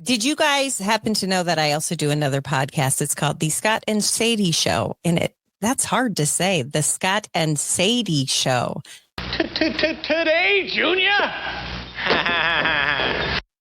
Did you guys happen to know that I also do another podcast? It's called The Scott and Sadie Show. And that's hard to say. The Scott and Sadie Show. Today, Junior?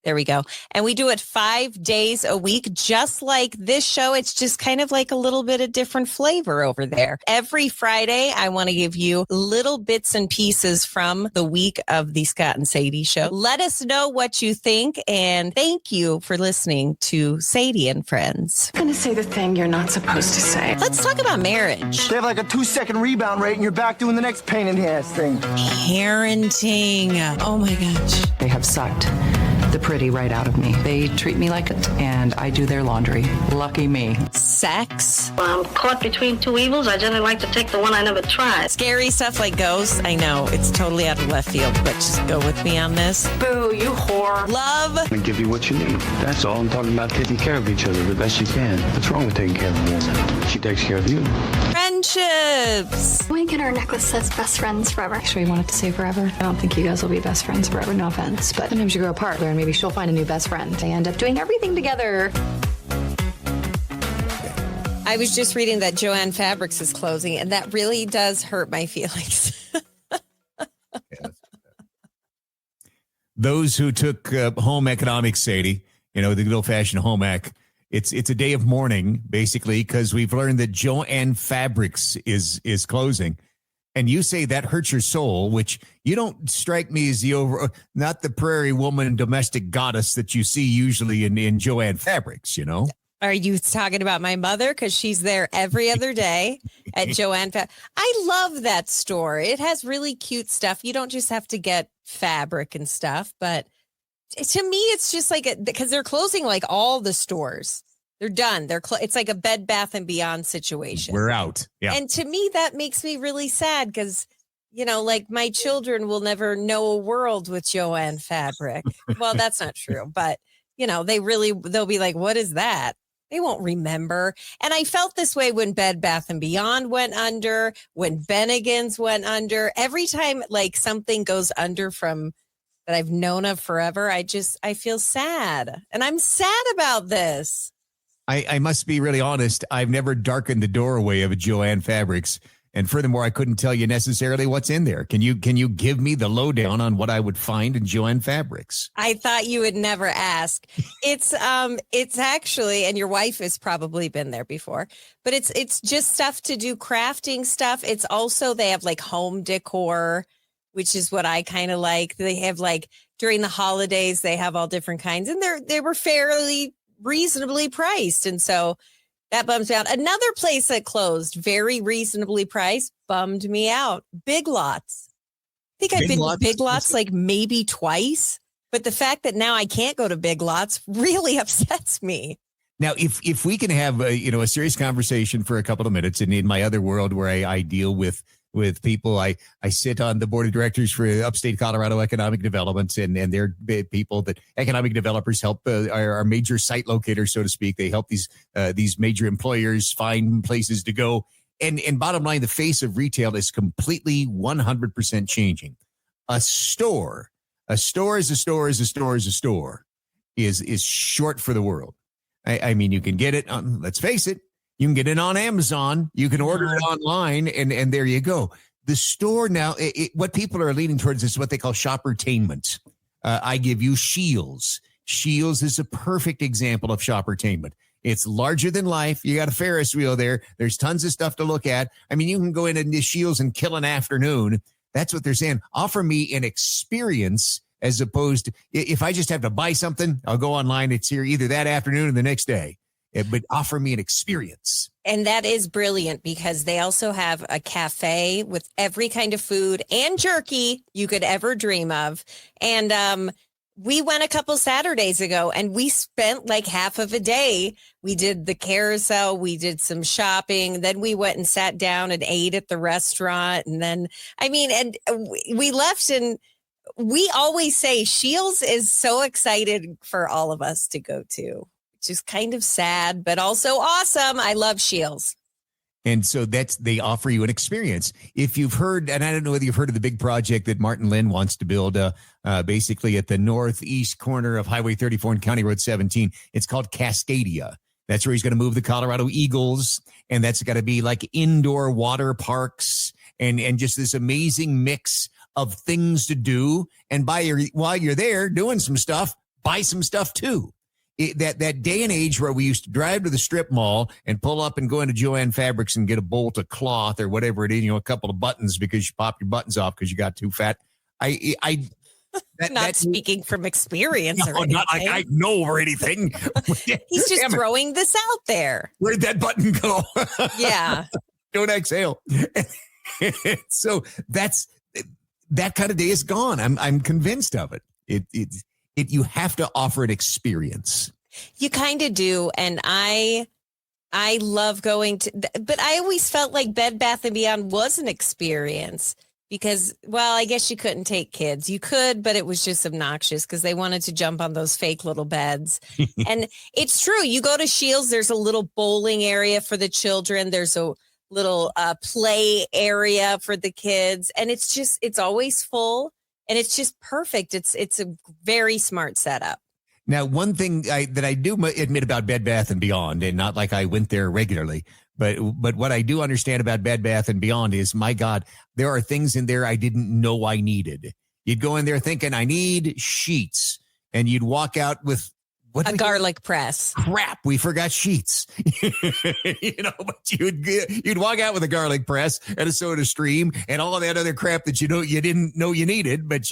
There we go. And we do it 5 days a week, just like this show. It's just kind of like a little bit of different flavor over there. Every Friday, I want to give you little bits and pieces from the week of the Scott and Sadie Show. Let us know what you think. And thank you for listening to Sadie and Friends. I'm going to say the thing you're not supposed to say. Let's talk about marriage. They have like a 2-second rebound rate and you're back doing the next pain in the ass thing. Parenting. Oh my gosh. They have sucked the pretty right out of me. They treat me like it, and I do their laundry. Lucky me. Sex. I'm caught between two evils. I generally like to take the one I never tried. Scary stuff like ghosts. I know it's totally out of left field, but just go with me on this. Boo, you whore. Love. And give you what you need. That's all. I'm talking about taking care of each other the best you can. What's wrong with taking care of a woman? She takes care of you. Friendships. Wink and her necklace says best friends forever. Actually, you want it to say forever? I don't think you guys will be best friends forever, no offense. But sometimes you grow apart, and maybe she'll find a new best friend. They end up doing everything together. I was just reading that JoAnn Fabrics is closing, and that really does hurt my feelings. Those who took home economics, Sadie, the good old-fashioned home ec, it's a day of mourning, basically, because we've learned that JoAnn Fabrics is closing. And you say that hurts your soul, which you don't strike me as not the prairie woman domestic goddess that you see usually in JoAnn Fabrics, Are you talking about my mother? Because she's there every other day at JoAnn Fabric. I love that store. It has really cute stuff. You don't just have to get fabric and stuff, but to me, it's just like because they're closing like all the stores. They're done. It's like a Bed Bath and Beyond situation. We're out. Yeah. And to me, that makes me really sad because, like my children will never know a world with JoAnn Fabric. Well, that's not true. But, they'll be like, what is that? They won't remember. And I felt this way when Bed Bath and Beyond went under, when Bennigan's went under. Every time like something goes under from that I've known of forever, I feel sad. And I'm sad about this. I must be really honest. I've never darkened the doorway of a JoAnn Fabrics. And furthermore, I couldn't tell you necessarily what's in there. Can you give me the lowdown on what I would find in JoAnn Fabrics? I thought you would never ask. It's actually, and your wife has probably been there before, but it's just stuff to do crafting stuff. It's also, they have like home decor, which is what I kind of like. They have like during the holidays, they have all different kinds, and they were fairly reasonably priced. And so that bums me out. Another place that closed, very reasonably priced, bummed me out. Big Lots. I think I've been to Big Lots like maybe twice, but the fact that now I can't go to Big Lots really upsets me. Now, if we can have a serious conversation for a couple of minutes, and in my other world where I deal with people, I sit on the board of directors for Upstate Colorado Economic Development, and they're people that economic developers help, are major site locators, so to speak. They help these major employers find places to go. And bottom line, the face of retail is completely 100% changing. A store is a store is short for the world. I mean, you can get it on, let's face it, you can get it on Amazon. You can order it online, and there you go. The store now, what people are leaning towards is what they call shoppertainment. I give you Scheels. Scheels is a perfect example of shoppertainment. It's larger than life. You got a Ferris wheel there. There's tons of stuff to look at. I mean, you can go into Scheels and kill an afternoon. That's what they're saying. Offer me an experience as opposed to, if I just have to buy something, I'll go online. It's here either that afternoon or the next day. But offer me an experience. And that is brilliant because they also have a cafe with every kind of food and jerky you could ever dream of. And we went a couple Saturdays ago and we spent like half of a day. We did the carousel. We did some shopping. Then we went and sat down and ate at the restaurant. And then, and we left, and we always say Scheels is so excited for all of us to go to. Which is kind of sad, but also awesome. I love Scheels. And so they offer you an experience. If you've heard, and I don't know whether you've heard of the big project that Martin Lynn wants to build basically at the northeast corner of Highway 34 and County Road 17. It's called Cascadia. That's where he's going to move the Colorado Eagles. And that's got to be like indoor water parks and just this amazing mix of things to do. And while you're there doing some stuff, buy some stuff too. That day and age where we used to drive to the strip mall and pull up and go into JoAnn Fabrics and get a bolt of cloth or whatever it is, a couple of buttons because you pop your buttons off because you got too fat. Not speaking from experience or anything. Not like I know or anything. He's just throwing this out there. Where'd that button go? Yeah. Don't exhale. So that kind of day is gone. I'm convinced of it. You have to offer an experience. You kind of do. And I love going to, but I always felt like Bed Bath & Beyond was an experience because, well, I guess you couldn't take kids. You could, but it was just obnoxious because they wanted to jump on those fake little beds. And it's true. You go to Shields, there's a little bowling area for the children. There's a little play area for the kids. And it's always full. And it's just perfect. It's a very smart setup. Now, one thing that I do admit about Bed Bath & Beyond, and not like I went there regularly, but what I do understand about Bed Bath & Beyond is, my God, there are things in there I didn't know I needed. You'd go in there thinking, I need sheets, and you'd walk out with a garlic press. Crap, we forgot sheets. But you'd walk out with a garlic press and a soda stream and all of that other crap that you didn't know you needed, but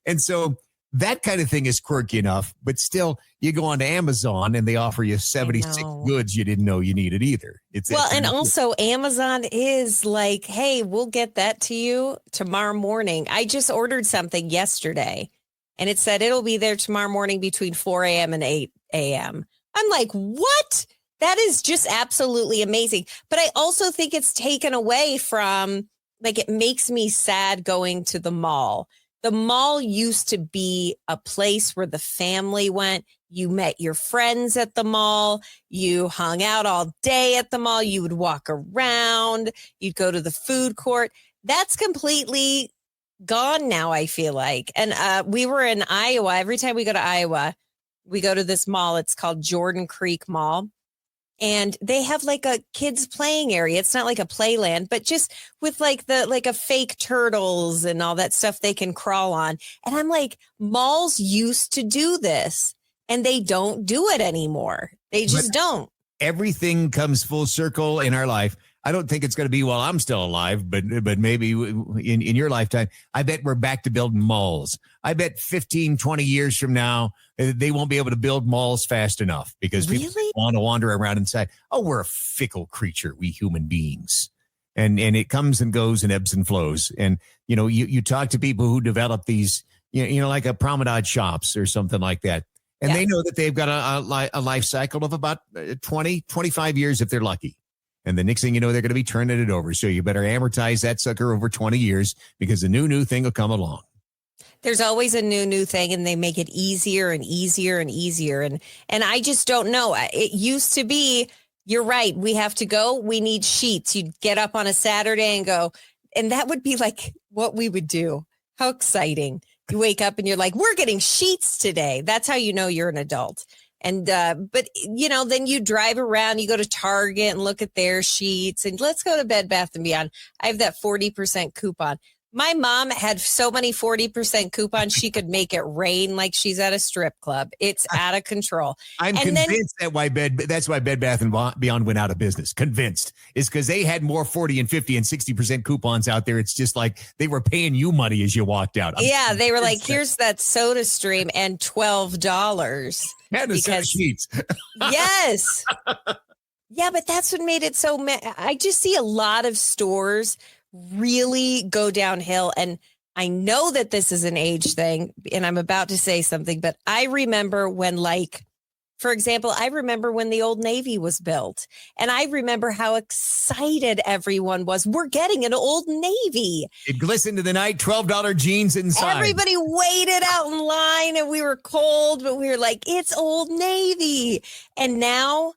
and so that kind of thing is quirky enough. But still, you go on to Amazon and they offer you 76 goods you didn't know you needed either. Also Amazon is like, hey, we'll get that to you tomorrow morning. I just ordered something yesterday. And it said it'll be there tomorrow morning between 4 a.m. and 8 a.m. I'm like, what? That is just absolutely amazing. But I also think it's taken away from, like, it makes me sad going to the mall. The mall used to be a place where the family went. You met your friends at the mall. You hung out all day at the mall. You would walk around. You'd go to the food court. That's completely gone now, I feel like. And we were in Iowa. Every time we go to Iowa, we go to this mall. It's called Jordan Creek Mall. And they have like a kids playing area. It's not like a playland, but just with like a fake turtles and all that stuff they can crawl on. And I'm like, malls used to do this and they don't do it anymore. They just don't. Everything comes full circle in our life. I don't think it's going to be while I'm still alive, but maybe in your lifetime. I bet we're back to building malls. I bet 15, 20 years from now, they won't be able to build malls fast enough because people want to wander around inside. Oh, we're a fickle creature, we human beings. And it comes and goes and ebbs and flows. And, you talk to people who develop these, like a promenade shops or something like that. And they know that they've got a life cycle of about 20, 25 years if they're lucky. And the next thing you know, they're going to be turning it over. So you better amortize that sucker over 20 years because the new thing will come along. There's always a new thing and they make it easier and easier and easier. And I just don't know. It used to be, you're right. We have to go. We need sheets. You'd get up on a Saturday and go. And that would be like what we would do. How exciting. You wake up and you're like, we're getting sheets today. That's how you know you're an adult. And, but then you drive around, you go to Target and look at their sheets and let's go to Bed Bath & Beyond. I have that 40% coupon. My mom had so many 40% coupons, she could make it rain like she's at a strip club. It's out of control. I'm convinced that's why Bed Bath & Beyond went out of business. Convinced. Is because they had more 40 and 50 and 60% coupons out there. It's just like they were paying you money as you walked out. They were like, here's that soda stream and $12. And the set of sheets. Yes. Yeah, but that's what made it so. I just see a lot of stores really go downhill. And I know that this is an age thing and I'm about to say something, but I remember when, for example, I remember when the Old Navy was built and I remember how excited everyone was. We're getting an Old Navy. It glistened in the night, $12 jeans inside. Everybody waited out in line and we were cold, but we were like, it's Old Navy. And now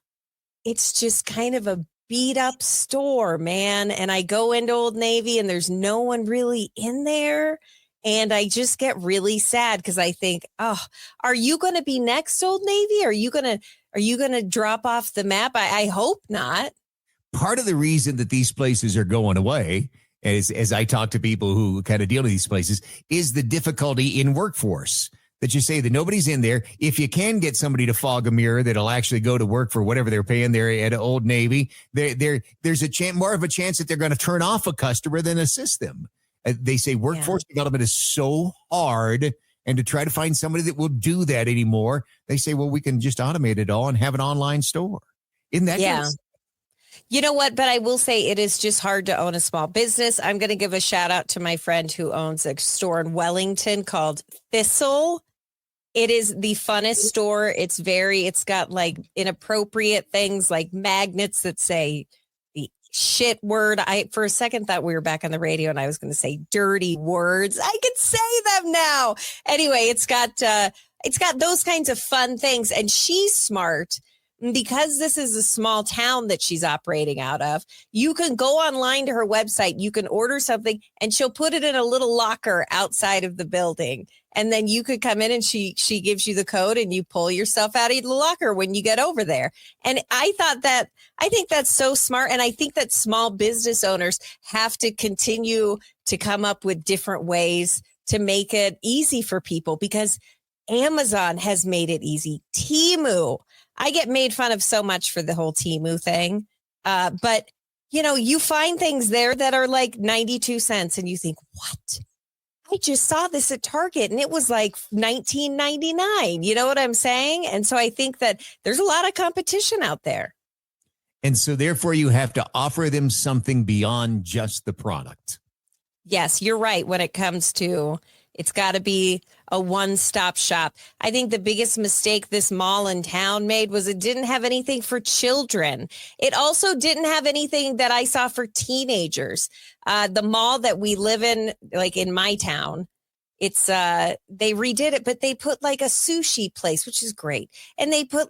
it's just kind of a beat up store, man. And I go into Old Navy and there's no one really in there. And I just get really sad because I think, oh, are you going to be next, Old Navy? Are you going to drop off the map? I hope not. Part of the reason that these places are going away, as I talk to people who kind of deal with these places, is the difficulty in workforce. That you say that nobody's in there. If you can get somebody to fog a mirror that'll actually go to work for whatever they're paying there at Old Navy, there's more of a chance that they're going to turn off a customer than assist them. They say workforce development is so hard, and to try to find somebody that will do that anymore, they say, well, we can just automate it all and have an online store. Isn't that good? You know what? But I will say it is just hard to own a small business. I'm going to give a shout out to my friend who owns a store in Wellington called Thistle. It is the funnest store. It's got like inappropriate things like magnets that say the shit word. I, for a second, thought we were back on the radio and I was going to say dirty words. I can say them now. Anyway, it's got those kinds of fun things. And she's smart. Because this is a small town that she's operating out of, you can go online to her website, you can order something, and she'll put it in a little locker outside of the building. And then you could come in and she gives you the code and you pull yourself out of the locker when you get over there. And I think that's so smart. And I think that small business owners have to continue to come up with different ways to make it easy for people, because Amazon has made it easy. Temu. I get made fun of so much for the whole Temu thing. But, you find things there that are like 92 cents and you think, what? I just saw this at Target and it was like $19.99. You know what I'm saying? And so I think that there's a lot of competition out there. And so therefore you have to offer them something beyond just the product. Yes, you're right. When it comes to, it's got to be a one-stop shop. I think the biggest mistake this mall in town made was it didn't have anything for children. It also didn't have anything that I saw for teenagers. The mall that we live in, like in my town, it's they redid it, but they put like a sushi place, which is great. And they put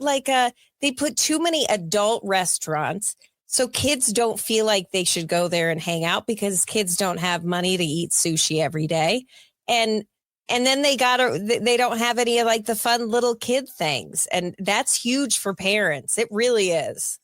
too many adult restaurants. So kids don't feel like they should go there and hang out because kids don't have money to eat sushi every day. And then they don't have any of like the fun little kid things. And that's huge for parents. It really is.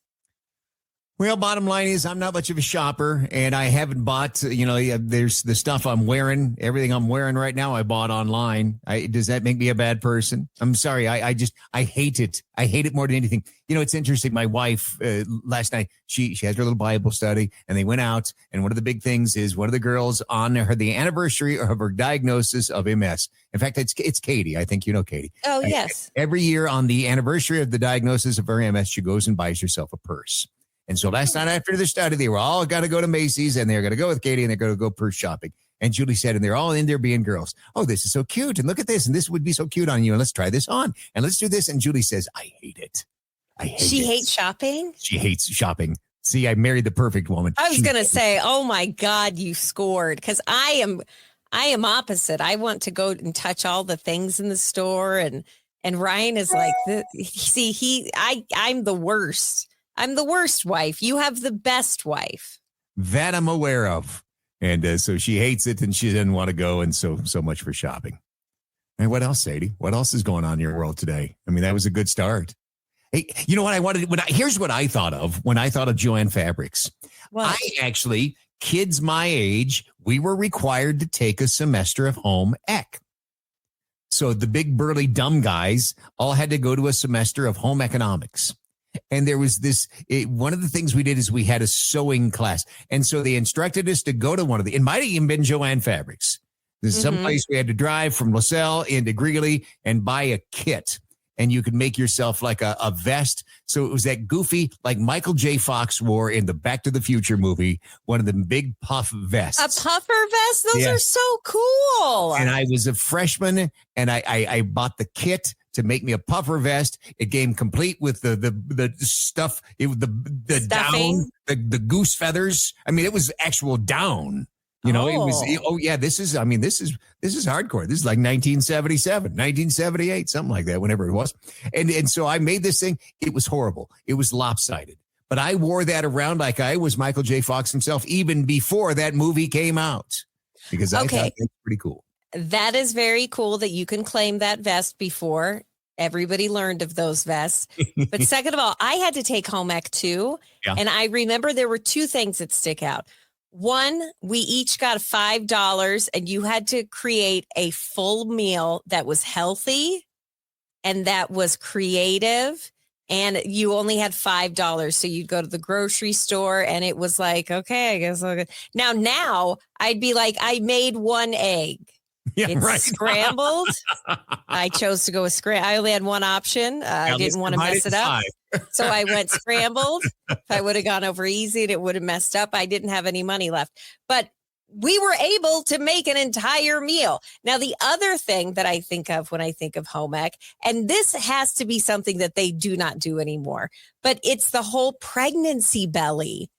Well, bottom line is I'm not much of a shopper, and I haven't bought, there's the stuff I'm wearing. Everything I'm wearing right now, I bought online. Does that make me a bad person? I'm sorry. I hate it. I hate it more than anything. It's interesting. My wife, last night, she has her little Bible study, and they went out. And one of the big things is one of the girls on the anniversary of her diagnosis of MS. In fact, it's Katie. I think you know Katie. Oh, yes. Every year on the anniversary of the diagnosis of her MS, she goes and buys herself a purse. And so last night after the study, they were all got to go to Macy's, and they're going to go with Katie, and they're going to go purse shopping. And Julie said, and they're all in there being girls. Oh, this is so cute. And look at this. And this would be so cute on you. And let's try this on. And let's do this. And Julie says, I hate it. She hates shopping? She hates shopping. See, I married the perfect woman. I was going to say, oh my God, you scored. Because I am opposite. I want to go and touch all the things in the store. And Ryan is like, I'm the worst. I'm the worst wife. You have the best wife. That I'm aware of. And so she hates it and she didn't want to go. And so much for shopping. And what else, Sadie? What else is going on in your world today? I mean, that was a good start. Hey, you know what here's what I thought of when I thought of JoAnn Fabrics. What? Kids my age, we were required to take a semester of home ec. So the big burly dumb guys all had to go to a semester of home economics. And there was one of the things we did is we had a sewing class. And so they instructed us to go to one of it might have even been JoAnn Fabrics. There's some place we had to drive from LaSalle into Greeley and buy a kit. And you could make yourself like a vest. So it was that goofy, like Michael J. Fox wore in the Back to the Future movie, one of the big puff vests. A puffer vest? Those are so cool. And I was a freshman, and I bought the kit to make me a puffer vest. It came complete with the stuff, the down, the goose feathers. I mean, it was actual down. It was, this is hardcore. This is like 1977, 1978, something like that, whenever it was. And so I made this thing. It was horrible. It was lopsided. but I wore that around like I was Michael J. Fox himself, even before that movie came out, because I thought that's pretty cool. That is very cool that you can claim that vest before everybody learned of those vests. But second of all, I had to take home ec too. Yeah. And I remember there were two things that stick out. One, we each got $5 and you had to create a full meal that was healthy and that was creative. And you only had $5. So you'd go to the grocery store and it was like, okay, I guess I'll go. Now I'd be like, I made one egg. Yeah, it's right. scrambled. I chose to go with scrambled. I only had one option. I didn't want to mess it up. So I went scrambled. If I would have gone over easy, it would have messed up. I didn't have any money left. But we were able to make an entire meal. Now, the other thing that I think of when I think of home ec, and this has to be something that they do not do anymore, but it's the whole pregnancy belly.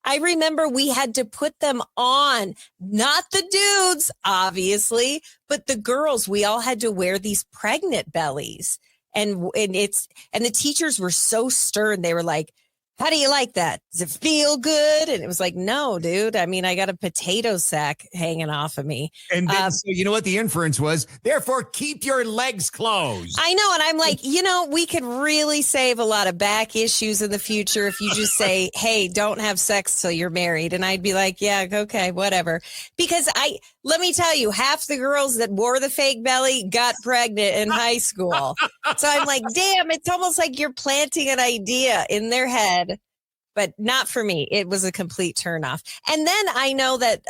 I remember we had to put them on, not the dudes, obviously, but the girls. We all had to wear these pregnant bellies. And the teachers were so stern. They were like, how do you like that? Does it feel good? And it was like, no, dude. I mean, I got a potato sack hanging off of me. And then, so you know what the inference was? Therefore, keep your legs closed. I know. And I'm like, we could really save a lot of back issues in the future if you just say, hey, don't have sex till you're married. And I'd be like, yeah, okay, whatever. Because let me tell you, half the girls that wore the fake belly got pregnant in high school. So I'm like, damn, it's almost like you're planting an idea in their head. But not for me. It was a complete turnoff. And then I know that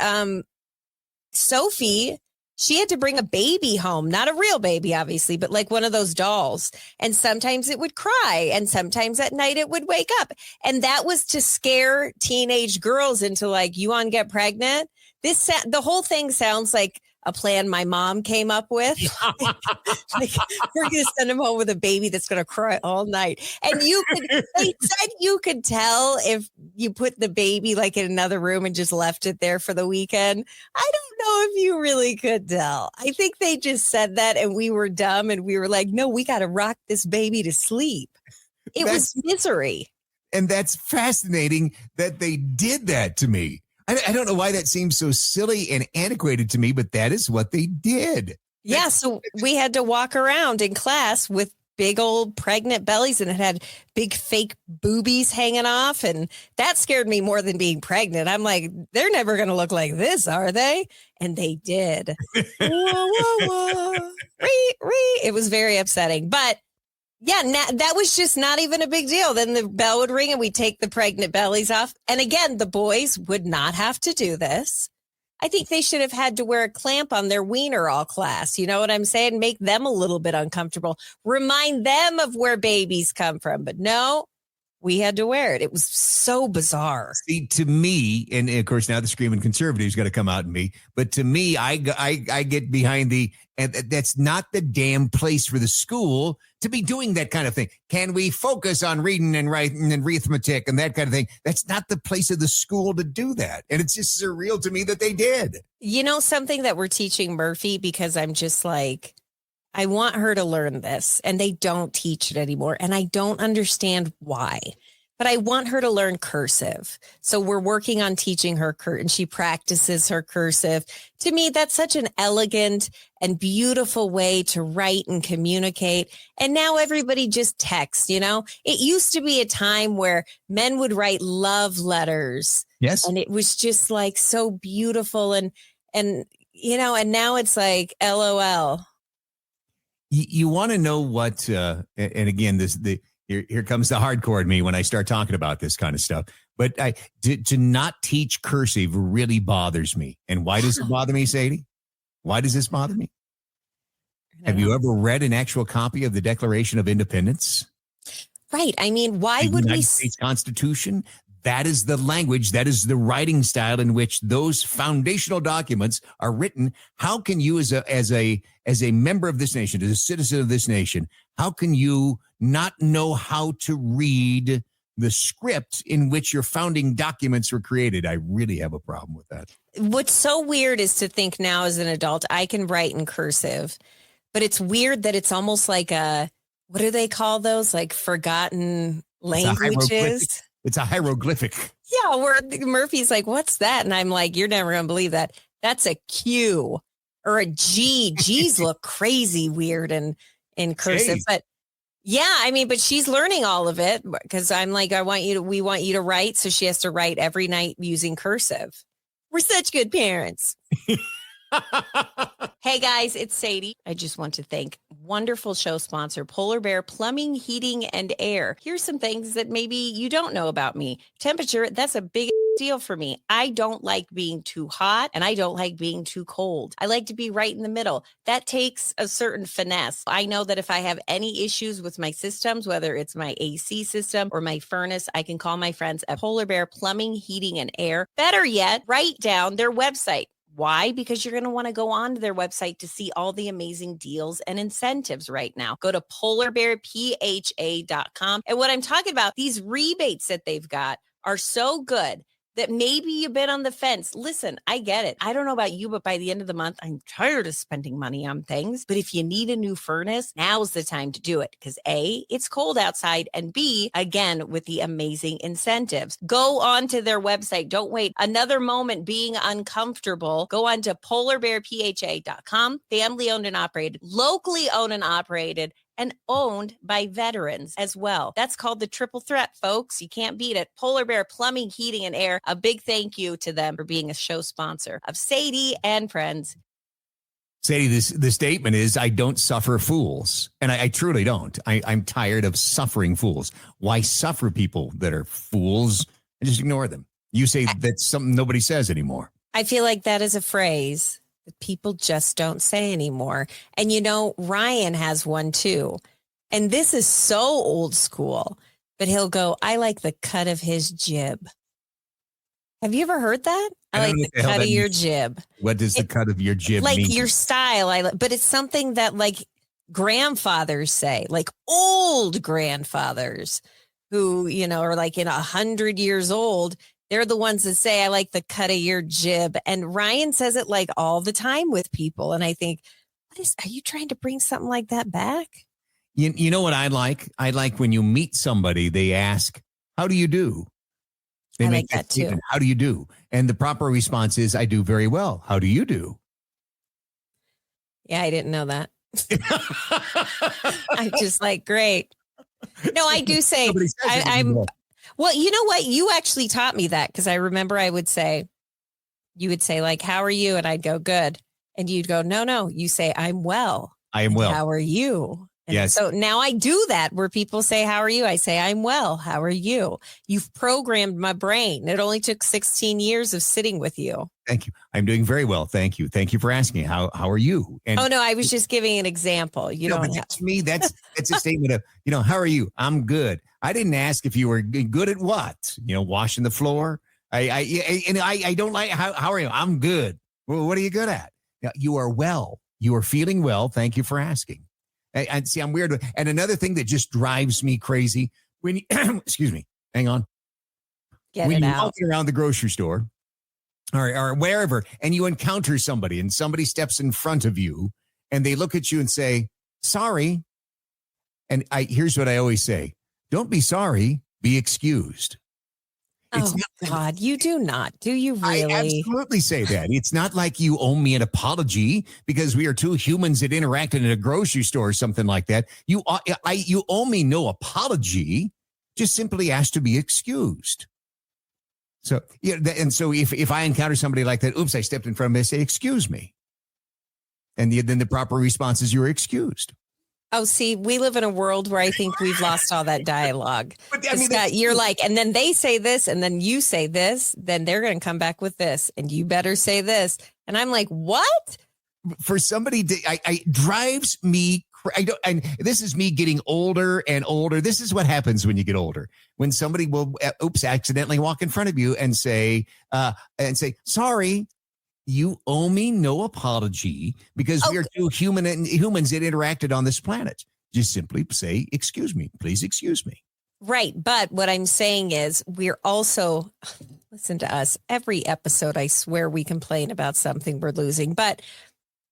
Sophie, she had to bring a baby home, not a real baby, obviously, but like one of those dolls. And sometimes it would cry. And sometimes at night it would wake up. And that was to scare teenage girls into like, you want to get pregnant? The whole thing sounds like a plan my mom came up with. Like, we're going to send him home with a baby that's going to cry all night. And they said you could tell if you put the baby like in another room and just left it there for the weekend. I don't know if you really could tell. I think they just said that and we were dumb and we were like, no, we got to rock this baby to sleep. It was misery. And that's fascinating that they did that to me. I don't know why that seems so silly and antiquated to me, but that is what they did. Yeah, so we had to walk around in class with big old pregnant bellies and it had big fake boobies hanging off. And that scared me more than being pregnant. I'm like, they're never going to look like this, are they? And they did. Whoa, whoa, whoa. It was very upsetting. But yeah, that was just not even a big deal. Then the bell would ring and we'd take the pregnant bellies off. And again, the boys would not have to do this. I think they should have had to wear a clamp on their wiener all class. You know what I'm saying? Make them a little bit uncomfortable. Remind them of where babies come from. But no, we had to wear it. It was so bizarre. See, to me, and of course now the screaming conservatives got to come out in me, but to me, I get behind and that's not the damn place for the school to be doing that kind of thing. Can we focus on reading and writing and arithmetic and that kind of thing? That's not the place of the school to do that. And it's just surreal to me that they did. You know, something that we're teaching Murphy, because I'm just like, I want her to learn this and they don't teach it anymore. And I don't understand why, but I want her to learn cursive. So we're working on teaching her and she practices her cursive. To me, that's such an elegant and beautiful way to write and communicate. And now everybody just texts, you know, it used to be a time where men would write love letters. Yes. And it was just like so beautiful. And, you know, and now it's like, LOL. You want to know what, and again, here comes the hardcore in me when I start talking about this kind of stuff. But to not teach cursive really bothers me. And why does it bother me, Sadie? Why does this bother me? Have you ever read an actual copy of the Declaration of Independence? Right. I mean, why would we? The United States Constitution. That is the language. That is the writing style in which those foundational documents are written. How can you, as a member of this nation, as a citizen of this nation, how can you not know how to read the script in which your founding documents were created? I really have a problem with that. What's so weird is to think now as an adult, I can write in cursive, but it's weird that it's almost like what do they call those? Like forgotten languages. It's a hieroglyphic. Yeah, where Murphy's like, what's that? And I'm like, you're never going to believe that. That's a Q or a G. G's look crazy weird and in cursive. Jeez. But yeah, I mean, but she's learning all of it because I'm like, we want you to write. So she has to write every night using cursive. We're such good parents. Hey guys, it's Sadie. I just want to thank wonderful show sponsor Polar Bear Plumbing, Heating, and Air. Here's some things that maybe you don't know about me. Temperature, that's a big deal for me. I don't like being too hot and I don't like being too cold. I like to be right in the middle. That takes a certain finesse. I know that if I have any issues with my systems, whether it's my AC system or my furnace, I can call my friends at Polar Bear Plumbing, Heating, and Air. Better yet, write down their website. Why? Because you're going to want to go on to their website to see all the amazing deals and incentives right now. Go to polarbearpha.com. And what I'm talking about, these rebates that they've got are so good that maybe you've been on the fence. Listen, I get it. I don't know about you, but by the end of the month, I'm tired of spending money on things. But if you need a new furnace, now's the time to do it because A, it's cold outside, and B, again, with the amazing incentives. Go on to their website. Don't wait another moment being uncomfortable. Go on to polarbearpha.com. Family owned and operated, locally owned and operated, and owned by veterans as well. That's called the triple threat, folks. You can't beat it. Polar Bear Plumbing, Heating, and Air. A big thank you to them for being a show sponsor of Sadie and Friends. Sadie, the statement is, I don't suffer fools. And I truly don't. I'm tired of suffering fools. Why suffer people that are fools? And just ignore them. You say that's something nobody says anymore. I feel like that is a phrase that people just don't say anymore. And you know, Ryan has one too. And this is so old school, but he'll go, I like the cut of his jib. Have you ever heard that? I like the cut of your jib. What does the cut of your jib mean? Like your style. But it's something that like grandfathers say, like old grandfathers who, you know, are like in 100 years old. They're the ones that say, I like the cut of your jib. And Ryan says it like all the time with people. And I think, are you trying to bring something like that back? You know what I like? I like when you meet somebody, they ask, how do you do? They I make like that too. statement, how do you do? And the proper response is, I do very well. How do you do? Yeah, I didn't know that. I'm just like, great. No, I do say, I'm. Well, you know what? You actually taught me that because I remember you would say like, how are you? And I'd go, good. And you'd go, no, you say, I'm well. I am well. How are you? And yes. So now I do that where people say, how are you? I say, I'm well. How are you? You've programmed my brain. It only took 16 years of sitting with you. Thank you. I'm doing very well. Thank you. Thank you for asking. How are you? And oh, no, I was just giving an example. You don't have to me. That's a statement of, how are you? I'm good. I didn't ask if you were good at what, washing the floor. I don't like, how are you? I'm good. Well, what are you good at? You are well. You are feeling well. Thank you for asking. And see, I'm weird. And another thing that just drives me crazy when you, excuse me, hang on. When you're walking around the grocery store or wherever, and you encounter somebody and somebody steps in front of you and they look at you and say, sorry. And here's what I always say. Don't be sorry, be excused. Oh, God, you do not. Do you really? I absolutely say that. It's not like you owe me an apology because we are two humans that interacted in a grocery store or something like that. You owe me no apology. Just simply ask to be excused. So, and so if I encounter somebody like that, oops, I stepped in front of them, they say, excuse me. And then the proper response is you're excused. Oh, see, we live in a world where I think we've lost all that dialogue. But, Scott, you're like, and then they say this, and then you say this, then they're going to come back with this, and you better say this. And I'm like, what? For somebody, I drives me. And this is me getting older and older. This is what happens when you get older. When somebody will, accidentally walk in front of you and say, sorry. You owe me no apology because we are two humans that interacted on this planet. Just simply say, excuse me, please excuse me. Right. But what I'm saying is we're also, listen to us, every episode, I swear we complain about something we're losing. But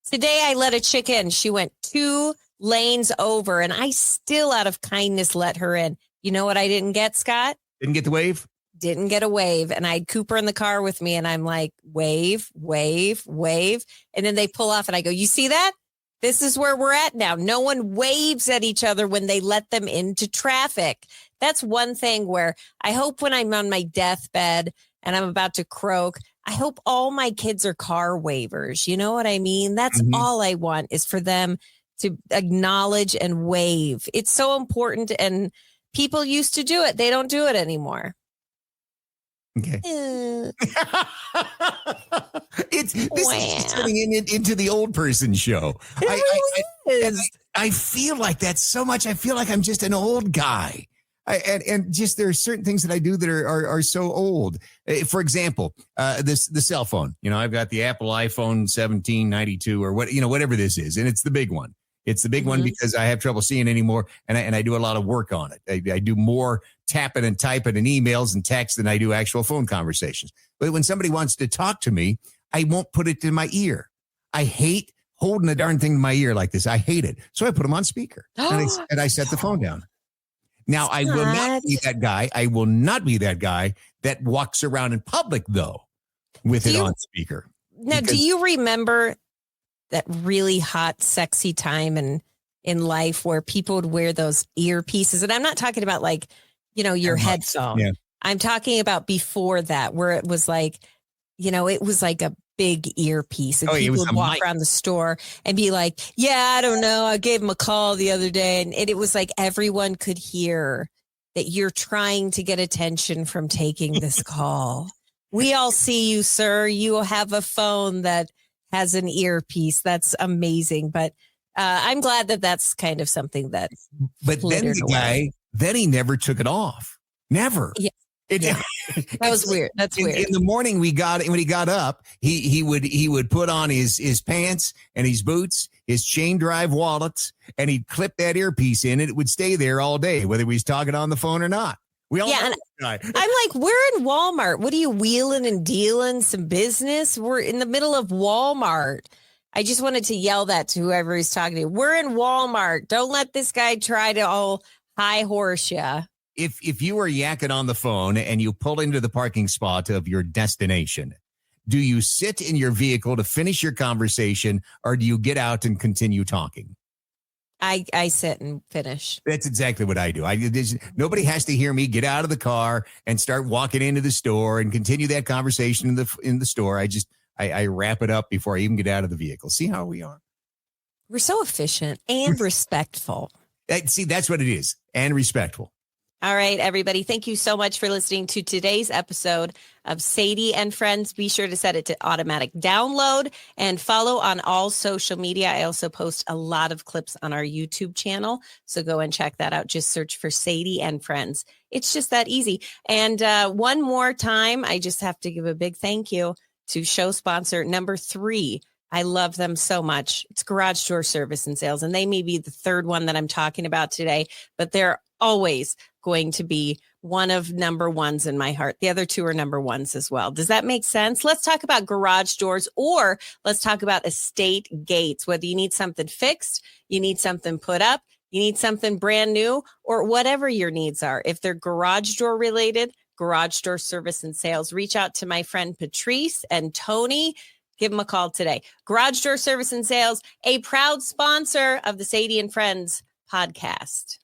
today I let a chick in. She went 2 lanes over and I still out of kindness let her in. You know what I didn't get, Scott? Didn't get the wave? Didn't get a wave. And I had Cooper in the car with me and I'm like, wave, wave, wave. And then they pull off and I go, you see that? This is where we're at now. No one waves at each other when they let them into traffic. That's one thing where I hope when I'm on my deathbed and I'm about to croak, I hope all my kids are car wavers. You know what I mean? That's all I want is for them to acknowledge and wave. It's so important. And people used to do it. They don't do it anymore. Okay. This is turning into the old person show. I feel like that so much. I feel like I'm just an old guy. And just there are certain things that I do that are so old. For example, the cell phone. I've got the Apple iPhone 1792 or whatever this is, and it's the big one. It's the big one because I have trouble seeing anymore, and I do a lot of work on it. I do more tapping and typing and emails and text than I do actual phone conversations. But when somebody wants to talk to me, I won't put it in my ear. I hate holding the darn thing in my ear like this. I hate it. So I put them on speaker, and I set the phone down. Now, I will not be that guy. I will not be that guy that walks around in public, though, with it on speaker. Now, do you remember that really hot, sexy time in life where people would wear those earpieces? And I'm not talking about like, your headphone. Yeah. I'm talking about before that, where it was like, it was like a big earpiece. And people would walk around the store and be like, yeah, I don't know. I gave him a call the other day. And it was like everyone could hear that you're trying to get attention from taking this call. We all see you, sir. You have a phone that has an earpiece. That's amazing. But I'm glad that that's kind of something that. But then the guy, he never took it off. Never. Yeah. That was weird. That's weird. In the morning, when he got up, he would put on his pants and his boots, his chain drive wallets, and he'd clip that earpiece in, and it would stay there all day, whether he's talking on the phone or not. We all know this guy. I'm like, we're in Walmart. What are you wheeling and dealing? Some business? We're in the middle of Walmart. I just wanted to yell that to whoever he's talking to. We're in Walmart. Don't let this guy try to all high horse you. If you are yakking on the phone and you pull into the parking spot of your destination, do you sit in your vehicle to finish your conversation, or do you get out and continue talking? I sit and finish. That's exactly what I do. Nobody has to hear me get out of the car and start walking into the store and continue that conversation in the store. I wrap it up before I even get out of the vehicle. See how we are? We're so efficient and respectful. See, that's what it is. And respectful. All right, everybody. Thank you so much for listening to today's episode of Sadie and Friends. Be sure to set it to automatic download and follow on all social media. I also post a lot of clips on our YouTube channel, so go and check that out. Just search for Sadie and Friends. It's just that easy. And one more time, I just have to give a big thank you to show sponsor number 3. I love them so much. It's Garage Door Service and Sales, and they may be the third one that I'm talking about today, but they're always going to be one of number ones in my heart. The other 2 are number ones as well. Does that make sense? Let's talk about garage doors, or let's talk about estate gates. Whether you need something fixed, you need something put up, you need something brand new, or whatever your needs are. If they're garage door related, Garage Door Service and Sales, reach out to my friend Patrice and Tony. Give them a call today. Garage Door Service and Sales, a proud sponsor of the Sadie and Friends podcast.